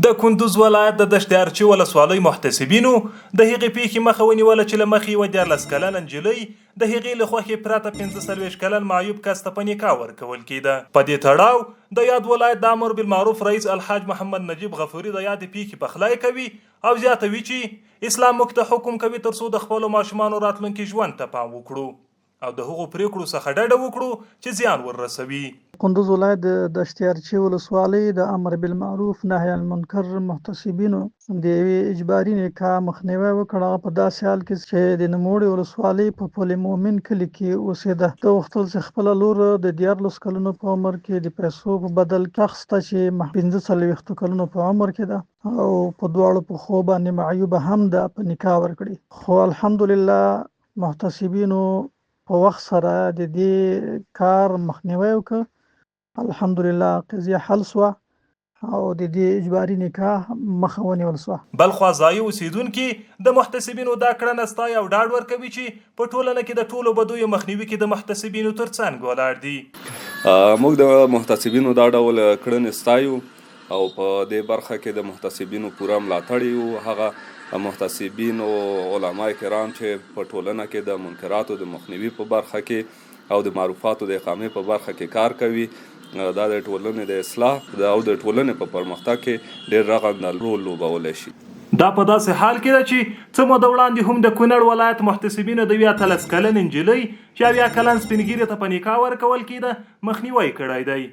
د کندوز ولایت د دشت ارچي ولسوالۍ محتسبینو د هغې پیښې مخه ونیوله چې له مخې یوه 14 کلن انجلۍ د هغې له خوښې پرته 45 کلن معیوب کس ته په نکاح ورکول کېده. په دې تړاو د یاد ولایت د امر بالمعروف رئیس الحاج محمد نجیب غفوري د یادې پیښې پخلی کوي او زیاتوي چې اسلام موږ ته حکم کوي تر څو د خپلو ماشومانو راتلونکي ژوند ته پام وکړو او د هغو پریکړو څخه ډډه وکړو چې زیان ورسوي. کندوز ولایت د دشت ارچي ولسوالۍ د امر بالمعروف نهي عن المنکر محتسبینو د یوې اجباري نکاح مخنیوی وکړ. په داسې حال کې چې د نوموړې ولسوالۍ په پل مومن کلي کې اوسېده. ده غوښتل چې خپله لور د 14 کلونو په عمر کې د پیسو په بدل کې اخیسته چې 45 کلونو په عمر کې ده او په دواړو پښو باندې معیوب هم ده په نکاح ورکړي. خو الحمدلله محتسبینو په وخت سره د دې کار مخنیوی وکړ. الحمدلله قضیه حل شوه او د دې اجباري نکاح مخه ونیول شوه. بلخوا ځایي اوسیدونکي د محتسبینو دا کړنه ستایي او ډاډ ورکوي چې په ټولنه کې د ټولو بدیو مخنیوي کې د محتسبینو ترڅنګ ولاړ دي. موږ د محتسبینو دا ډول کړنې ستایو او په دې برخه کې د محتسبینو پوره ملاتړ یو. هغه محتسبین او علما کرام چې په ټولنه کې د منکراتو د مخنیوي په برخه کې او د معروفاتو د اقامې په برخه کې کار کوي، دا د ټولنې د اصلاح او د ټولنې په پرمختګ کې ډېر رغنده رول لوبولی شي. دا په داسې حال کې ده چې څه موده وړاندې هم د کونړ ولایت محتسبینو د 18 کلن انجلۍ چې 10 کلن سپینږیري ته په نکاح ورکول کېده مخنیوی کړی دی.